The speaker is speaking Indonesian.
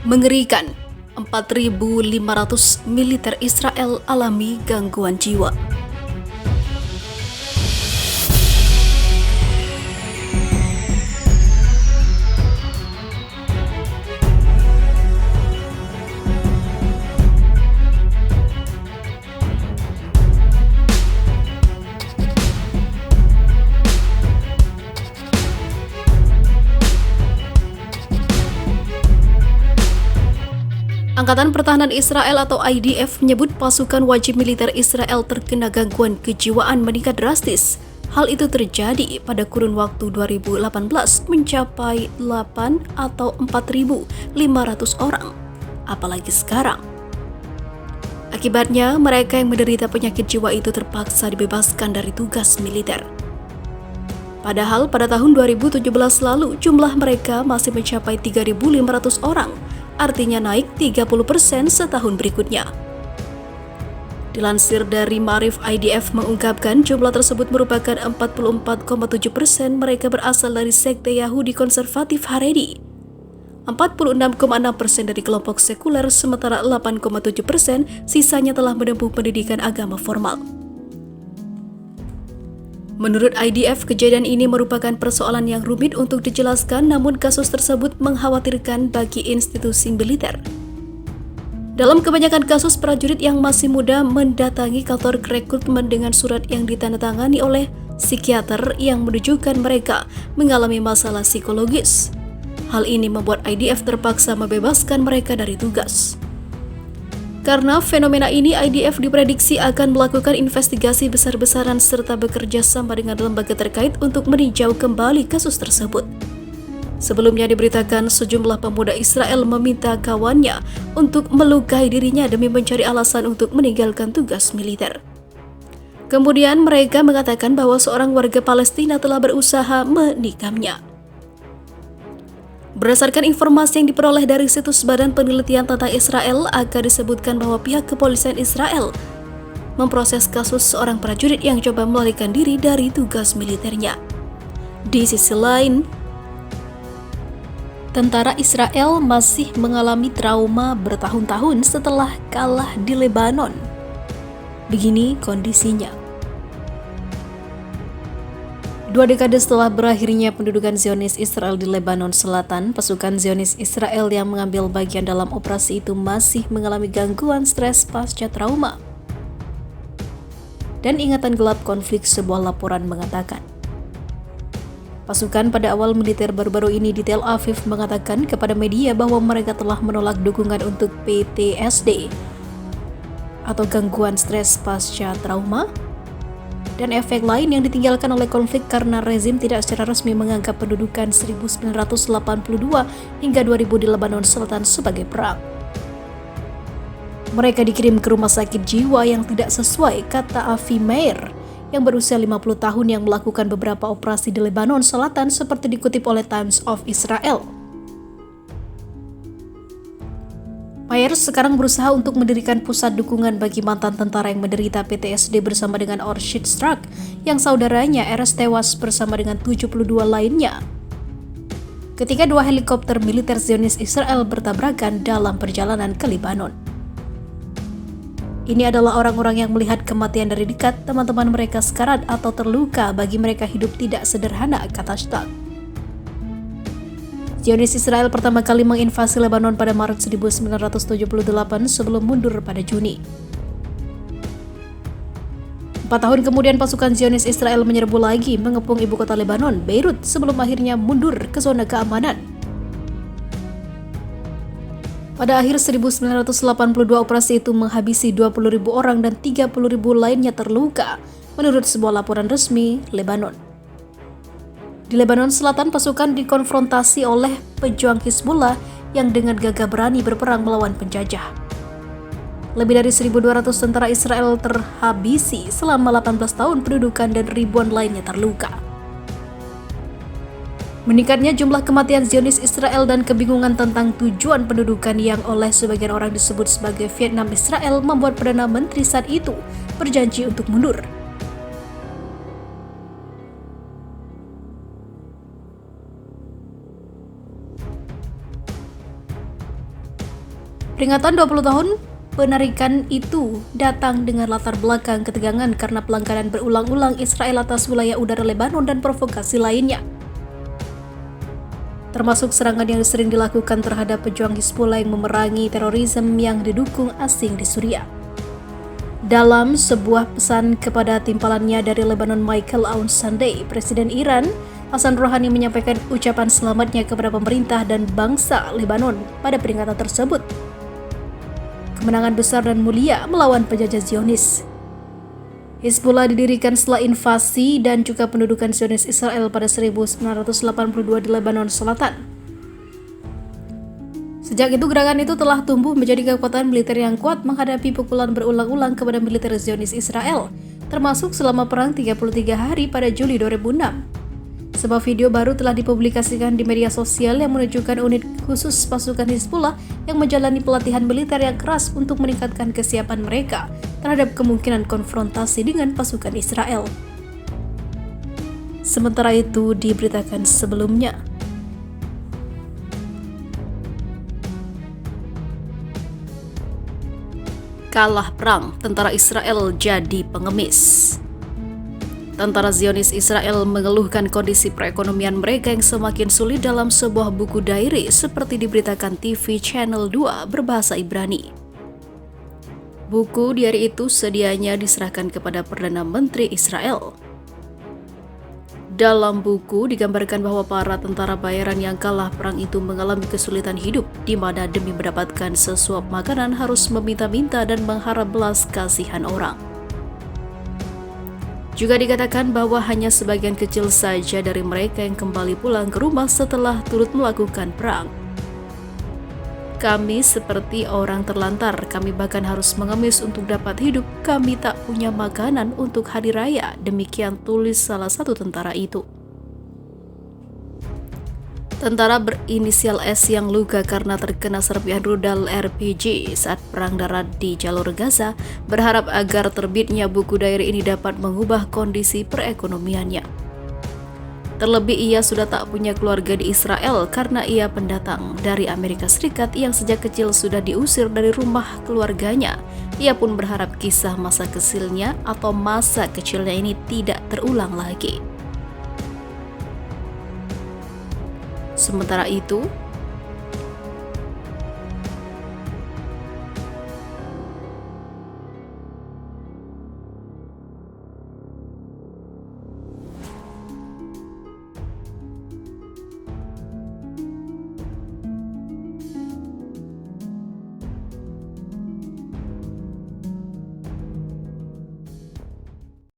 Mengerikan, 4.500 militer Israel alami gangguan jiwa. Angkatan Pertahanan Israel atau IDF menyebut pasukan wajib militer Israel terkena gangguan kejiwaan meningkat drastis. Hal itu terjadi pada kurun waktu 2018 mencapai 8 atau 4.500 orang. Apalagi sekarang. Akibatnya, mereka yang menderita penyakit jiwa itu terpaksa dibebaskan dari tugas militer. Padahal pada tahun 2017 lalu jumlah mereka masih mencapai 3.500 orang. Artinya naik 30% setahun berikutnya. Dilansir dari Maarif, IDF mengungkapkan jumlah tersebut merupakan 44,7% mereka berasal dari sekte Yahudi konservatif Haredi, 46,6% dari kelompok sekuler, sementara 8,7% sisanya telah menempuh pendidikan agama formal. Menurut IDF, kejadian ini merupakan persoalan yang rumit untuk dijelaskan, namun kasus tersebut mengkhawatirkan bagi institusi militer. Dalam kebanyakan kasus, prajurit yang masih muda mendatangi kantor rekrutmen dengan surat yang ditandatangani oleh psikiater yang menunjukkan mereka mengalami masalah psikologis. Hal ini membuat IDF terpaksa membebaskan mereka dari tugas. Karena fenomena ini, IDF diprediksi akan melakukan investigasi besar-besaran serta bekerja sama dengan lembaga terkait untuk meninjau kembali kasus tersebut. Sebelumnya diberitakan sejumlah pemuda Israel meminta kawannya untuk melukai dirinya demi mencari alasan untuk meninggalkan tugas militer. Kemudian mereka mengatakan bahwa seorang warga Palestina telah berusaha menikamnya. Berdasarkan informasi yang diperoleh dari situs Badan Penelitian tentang Israel, akan disebutkan bahwa pihak kepolisian Israel memproses kasus seorang prajurit yang coba melarikan diri dari tugas militernya. Di sisi lain, tentara Israel masih mengalami trauma bertahun-tahun setelah kalah di Lebanon. Begini kondisinya. 2 dekade setelah berakhirnya pendudukan Zionis Israel di Lebanon Selatan, pasukan Zionis Israel yang mengambil bagian dalam operasi itu masih mengalami gangguan stres pasca trauma. Dan ingatan gelap konflik, sebuah laporan mengatakan. Pasukan pada awal militer baru-baru ini di Tel Aviv mengatakan kepada media bahwa mereka telah menolak dukungan untuk PTSD atau gangguan stres pasca trauma dan efek lain yang ditinggalkan oleh konflik karena rezim tidak secara resmi menganggap pendudukan 1982 hingga 2000 di Lebanon Selatan sebagai perang. Mereka dikirim ke rumah sakit jiwa yang tidak sesuai, kata Avi Meir, yang berusia 50 tahun yang melakukan beberapa operasi di Lebanon Selatan seperti dikutip oleh Times of Israel. Meir sekarang berusaha untuk mendirikan pusat dukungan bagi mantan tentara yang menderita PTSD bersama dengan Orshid Strak, yang saudaranya Erez tewas bersama dengan 72 lainnya ketika 2 helikopter militer Zionis Israel bertabrakan dalam perjalanan ke Lebanon. Ini adalah orang-orang yang melihat kematian dari dekat, teman-teman mereka sekarat atau terluka, bagi mereka hidup tidak sederhana, kata Strak. Zionis Israel pertama kali menginvasi Lebanon pada Maret 1978 sebelum mundur pada Juni. 4 tahun kemudian pasukan Zionis Israel menyerbu lagi mengepung ibu kota Lebanon, Beirut, sebelum akhirnya mundur ke zona keamanan. Pada akhir 1982 operasi itu menghabisi 20.000 orang dan 30.000 lainnya terluka, menurut sebuah laporan resmi Lebanon. Di Lebanon Selatan, pasukan dikonfrontasi oleh pejuang Hizbullah yang dengan gagah berani berperang melawan penjajah. Lebih dari 1.200 tentara Israel terhabisi selama 18 tahun pendudukan dan ribuan lainnya terluka. Meningkatnya jumlah kematian Zionis Israel dan kebingungan tentang tujuan pendudukan yang oleh sebagian orang disebut sebagai Vietnam Israel membuat Perdana Menteri saat itu berjanji untuk mundur. Peringatan 20 tahun penarikan itu datang dengan latar belakang ketegangan karena pelanggaran berulang-ulang Israel atas wilayah udara Lebanon dan provokasi lainnya, termasuk serangan yang sering dilakukan terhadap pejuang Hizbullah yang memerangi terorisme yang didukung asing di Suriah. Dalam sebuah pesan kepada timpalannya dari Lebanon Michael Aoun Sunday, Presiden Iran Hassan Rouhani menyampaikan ucapan selamatnya kepada pemerintah dan bangsa Lebanon pada peringatan tersebut. Kemenangan besar dan mulia melawan penjajah Zionis. Hizbullah didirikan setelah invasi dan juga pendudukan Zionis Israel pada 1982 di Lebanon Selatan. Sejak itu gerakan itu telah tumbuh menjadi kekuatan militer yang kuat menghadapi pukulan berulang-ulang kepada militer Zionis Israel, termasuk selama perang 33 hari pada Juli 2006. Sebuah video baru telah dipublikasikan di media sosial yang menunjukkan unit khusus pasukan Hizbullah yang menjalani pelatihan militer yang keras untuk meningkatkan kesiapan mereka terhadap kemungkinan konfrontasi dengan pasukan Israel. Sementara itu diberitakan sebelumnya, kalah perang, tentara Israel jadi pengemis. Tentara Zionis Israel mengeluhkan kondisi perekonomian mereka yang semakin sulit dalam sebuah buku diary seperti diberitakan TV Channel 2 berbahasa Ibrani. Buku diary itu sedianya diserahkan kepada Perdana Menteri Israel. Dalam buku digambarkan bahwa para tentara bayaran yang kalah perang itu mengalami kesulitan hidup, di mana demi mendapatkan sesuap makanan harus meminta-minta dan mengharap belas kasihan orang. Juga dikatakan bahwa hanya sebagian kecil saja dari mereka yang kembali pulang ke rumah setelah turut melakukan perang. Kami seperti orang terlantar, kami bahkan harus mengemis untuk dapat hidup, kami tak punya makanan untuk hari raya, demikian tulis salah satu tentara itu. Tentara berinisial S yang luka karena terkena serpihan rudal RPG saat perang darat di jalur Gaza berharap agar terbitnya buku diary ini dapat mengubah kondisi perekonomiannya. Terlebih ia sudah tak punya keluarga di Israel karena ia pendatang dari Amerika Serikat yang sejak kecil sudah diusir dari rumah keluarganya. Ia pun berharap kisah masa kecilnya atau masa kecilnya ini tidak terulang lagi. Sementara itu,